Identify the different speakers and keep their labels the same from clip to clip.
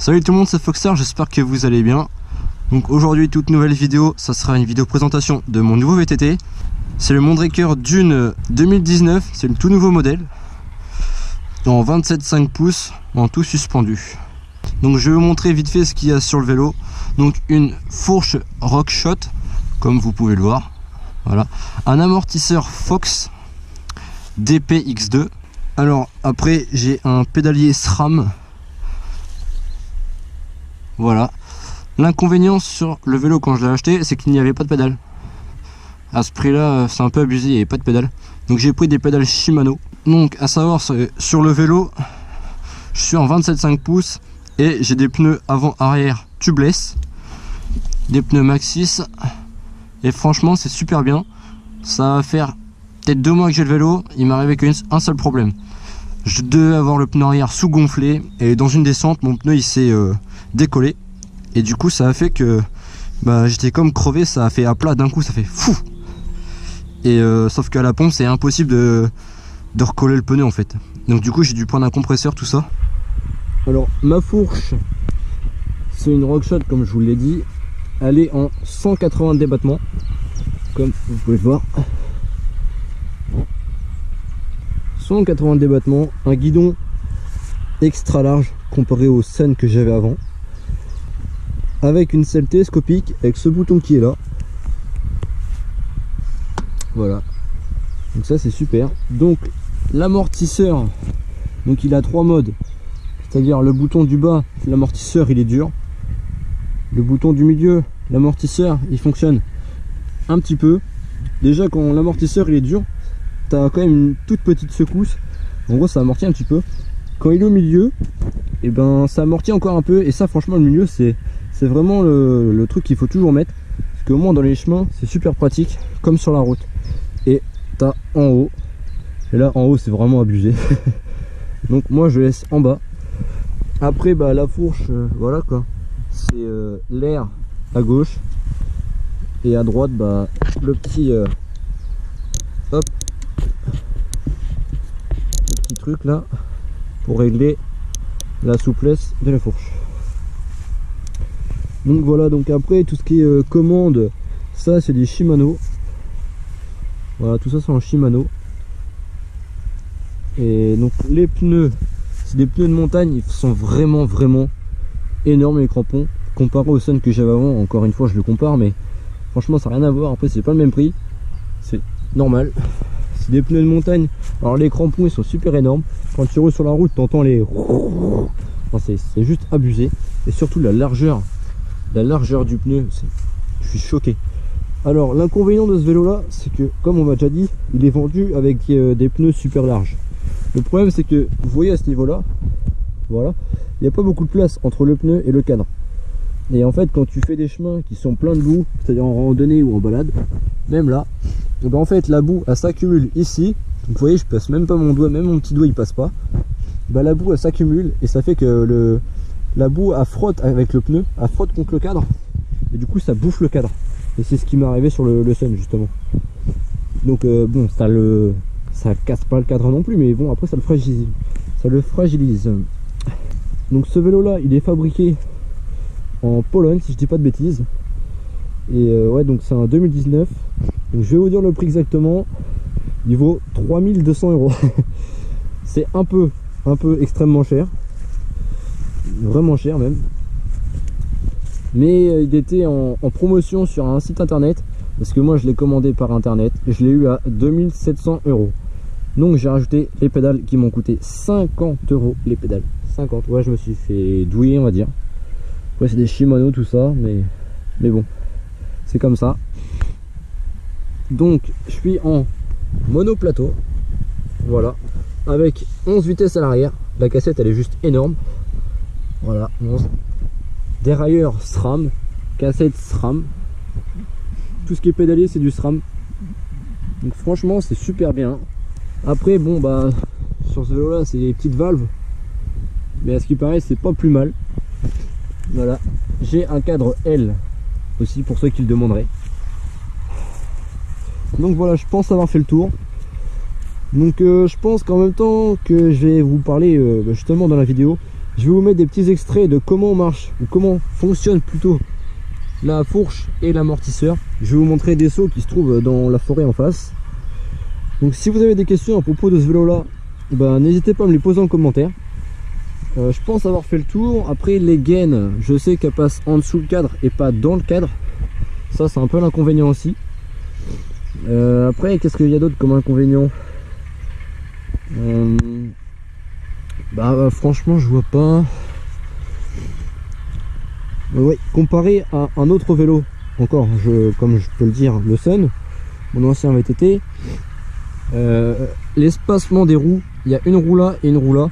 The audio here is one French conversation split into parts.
Speaker 1: Salut tout le monde, c'est Foxer, j'espère que vous allez bien. Donc aujourd'hui, toute nouvelle vidéo, ça sera une vidéo présentation de mon nouveau VTT. C'est le Mondraker Dune 2019, c'est le tout nouveau modèle. En 27,5 pouces, en tout suspendu. Donc je vais vous montrer vite fait ce qu'il y a sur le vélo. Donc une fourche RockShot, comme vous pouvez le voir. Voilà. Un amortisseur Fox DPX2. Alors après, j'ai un pédalier SRAM. Voilà. L'inconvénient sur le vélo quand je l'ai acheté, c'est qu'il n'y avait pas de pédale. À ce prix là, c'est un peu abusé, il n'y avait pas de pédale. Donc j'ai pris des pédales Shimano. Donc à savoir, sur le vélo, je suis en 27,5 pouces et j'ai des pneus avant-arrière tubeless, des pneus Maxxis, et franchement c'est super bien. Ça va faire peut-être 2 mois que j'ai le vélo, il m'est arrivé qu'un seul problème. Je devais avoir le pneu arrière sous-gonflé et dans une descente mon pneu il s'est décollé et du coup ça a fait que j'étais comme crevé, ça a fait à plat d'un coup, ça fait fou. Et sauf qu'à la pompe c'est impossible de recoller le pneu en fait. Donc du coup j'ai dû prendre un compresseur, tout ça. Alors ma fourche, c'est une RockShot comme je vous l'ai dit. Elle est en 180 débattements, comme vous pouvez le voir. 180 débattements, un guidon extra large comparé au Sen que j'avais avant, avec une selle télescopique avec ce bouton qui est là. Voilà, donc ça c'est super. Donc l'amortisseur, donc il a 3 modes, c'est à dire le bouton du bas, l'amortisseur il est dur, le bouton du milieu, l'amortisseur il fonctionne un petit peu. Déjà quand l'amortisseur il est dur, t'as quand même une toute petite secousse, en gros ça amortit un petit peu. Quand il est au milieu, et ça amortit encore un peu, et ça franchement le milieu c'est vraiment le truc qu'il faut toujours mettre, parce qu'au moins dans les chemins c'est super pratique comme sur la route. Et t'as en haut, et là en haut c'est vraiment abusé. Donc moi je laisse en bas. Après la fourche, voilà quoi, c'est l'air à gauche, et à droite le petit hop, le petit truc là pour régler la souplesse de la fourche. Donc voilà, donc après tout ce qui est commande, ça c'est des Shimano. Voilà, tout ça c'est en Shimano. Et donc les pneus, c'est des pneus de montagne, ils sont vraiment énormes les crampons. Comparé au Sun que j'avais avant, encore une fois je le compare, mais franchement ça n'a rien à voir. Après c'est pas le même prix, c'est normal. C'est des pneus de montagne. Alors les crampons ils sont super énormes. Quand tu roules sur la route t'entends les... c'est juste abusé. Et surtout la largeur du pneu, je suis choqué. Alors l'inconvénient de ce vélo là, c'est que comme on m'a déjà dit, il est vendu avec des pneus super larges. Le problème c'est que vous voyez à ce niveau là, voilà, il n'y a pas beaucoup de place entre le pneu et le cadre. Et en fait quand tu fais des chemins qui sont pleins de boue, c'est à dire en randonnée ou en balade, même là, en fait la boue elle s'accumule ici. Donc vous voyez, je passe même pas mon doigt, même mon petit doigt il passe pas. La boue elle s'accumule et ça fait que la boue elle frotte avec le pneu, elle frotte contre le cadre, et du coup ça bouffe le cadre. Et c'est ce qui m'est arrivé sur le Sun justement. Donc bon, ça casse pas le cadre non plus, mais bon après ça le fragilise. Donc ce vélo là il est fabriqué en Pologne si je dis pas de bêtises. Et ouais, donc c'est un 2019. Donc je vais vous dire le prix exactement. Il vaut 3200 €. C'est un peu extrêmement cher, vraiment cher même. Mais il était en promotion sur un site internet, parce que moi je l'ai commandé par internet, je l'ai eu à 2700 €. Donc j'ai rajouté les pédales qui m'ont coûté 50 € les pédales. 50, ouais, je me suis fait douiller on va dire. Ouais, c'est des Shimano tout ça, mais bon, c'est comme ça. Donc je suis en monoplateau, voilà, avec 11 vitesses à l'arrière. La cassette elle est juste énorme, voilà, 11. Dérailleur SRAM, cassette SRAM, tout ce qui est pédalier c'est du SRAM. Donc franchement c'est super bien. Après bon sur ce vélo là c'est des petites valves, mais à ce qui paraît c'est pas plus mal. Voilà, j'ai un cadre L aussi pour ceux qui le demanderaient. Donc voilà, je pense avoir fait le tour. Donc je pense qu'en même temps que je vais vous parler justement dans la vidéo, je vais vous mettre des petits extraits de comment marche, ou comment fonctionne plutôt la fourche et l'amortisseur. Je vais vous montrer des sauts qui se trouvent dans la forêt en face. Donc si vous avez des questions à propos de ce vélo là, n'hésitez pas à me les poser en commentaire. Je pense avoir fait le tour. Après les gaines, je sais qu'elles passent en dessous le cadre et pas dans le cadre. Ça c'est un peu l'inconvénient aussi. Après qu'est-ce qu'il y a d'autre comme inconvénient? Franchement je vois pas. Ouais, comparé à un autre vélo, encore comme je peux le dire, le Sun, mon ancien VTT, l'espacement des roues, il y a une roue là et une roue là,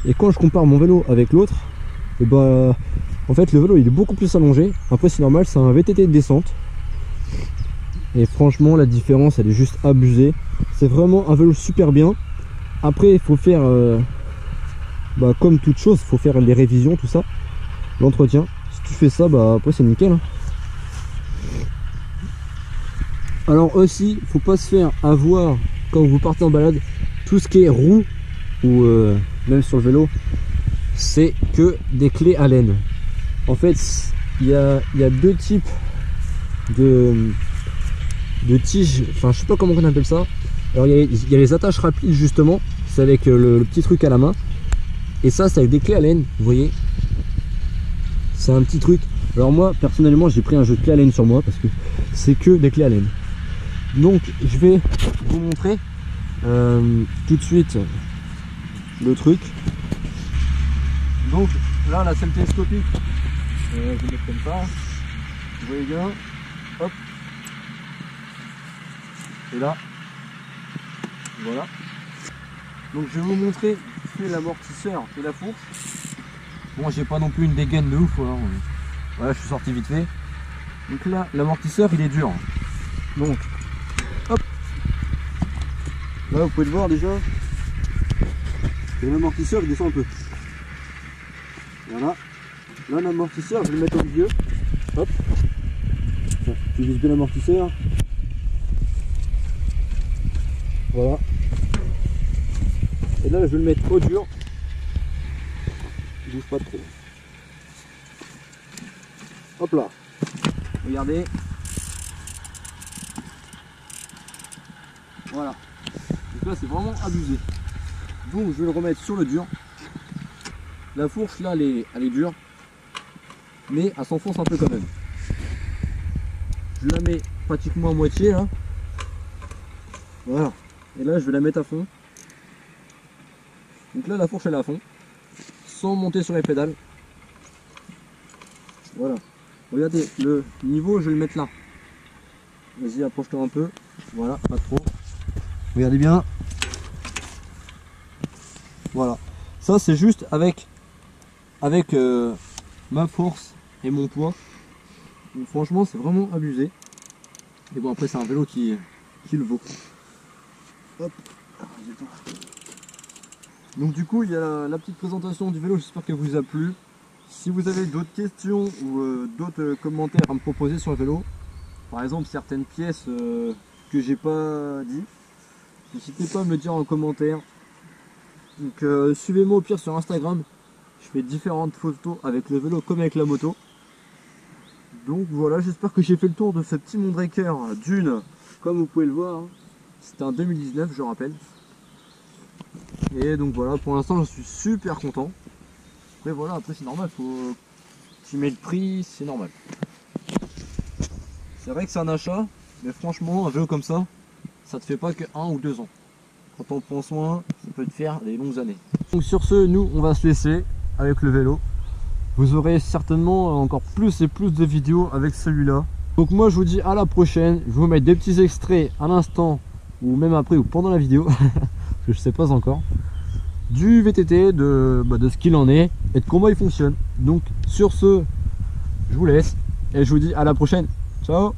Speaker 1: et quand je compare mon vélo avec l'autre, en fait le vélo il est beaucoup plus allongé. Après c'est normal, c'est un VTT de descente, et franchement la différence elle est juste abusée. C'est vraiment un vélo super bien. Après il faut faire comme toute chose, il faut faire les révisions, tout ça, l'entretien. Si tu fais ça, après c'est nickel, hein. Alors aussi, faut pas se faire avoir quand vous partez en balade, tout ce qui est roue ou même sur le vélo, c'est que des clés Allen. En fait, il y a deux types de tiges, enfin je sais pas comment on appelle ça. Alors il y a les attaches rapides justement, c'est avec le petit truc à la main, et ça c'est avec des clés Allen, vous voyez. C'est un petit truc. Alors moi personnellement j'ai pris un jeu de clés Allen sur moi parce que c'est que des clés Allen. Donc je vais vous montrer tout de suite le truc. Donc là la selle télescopique, je vais mettre comme ça, vous voyez bien, hop, et là voilà. Donc je vais vous montrer l'amortisseur et la fourche. Bon, j'ai pas non plus une dégaine de ouf, hein. Voilà, je suis sorti vite fait. Donc là, l'amortisseur il est dur. Donc, hop. Là, vous pouvez le voir déjà. L'amortisseur il descend un peu. Voilà. Là, l'amortisseur, je vais le mettre au milieu. Hop. Je vise bien l'amortisseur. Voilà. Et là, je vais le mettre au dur. Bouge pas trop. Hop là. Regardez. Voilà. Donc là c'est vraiment abusé. Donc je vais le remettre sur le dur. La fourche là elle est dure. Mais elle s'enfonce un peu quand même. Je la mets pratiquement à moitié là. Voilà. Et là je vais la mettre à fond. Donc là la fourche elle est à fond. Sans monter sur les pédales. Voilà. Regardez, le niveau, je vais le mettre là. Vas-y, approche-toi un peu. Voilà, pas trop. Regardez bien. Voilà. Ça, c'est juste avec ma force et mon poids. Donc, franchement, c'est vraiment abusé. Et bon, après, c'est un vélo qui le vaut. Hop. Donc du coup il y a la petite présentation du vélo, j'espère qu'elle vous a plu. Si vous avez d'autres questions ou d'autres commentaires à me proposer sur le vélo, par exemple certaines pièces que j'ai pas dit, n'hésitez pas à me le dire en commentaire. Donc suivez-moi au pire sur Instagram, je fais différentes photos avec le vélo comme avec la moto. Donc voilà, j'espère que j'ai fait le tour de ce petit Mondraker Dune, comme vous pouvez le voir, hein. C'était en 2019 je rappelle. Et donc voilà, pour l'instant je suis super content. Après voilà, après c'est normal, faut tu mets le prix, c'est normal. C'est vrai que c'est un achat, mais franchement un vélo comme ça, ça te fait pas que 1 ou 2 ans. Quand on prend soin, ça peut te faire des longues années. Donc sur ce, nous on va se laisser avec le vélo. Vous aurez certainement encore plus et plus de vidéos avec celui-là. Donc moi je vous dis à la prochaine. Je vais vous mettre des petits extraits à l'instant, ou même après ou pendant la vidéo. Que je sais pas encore, du VTT, de ce qu'il en est et de comment il fonctionne. Donc sur ce, je vous laisse et je vous dis à la prochaine. Ciao.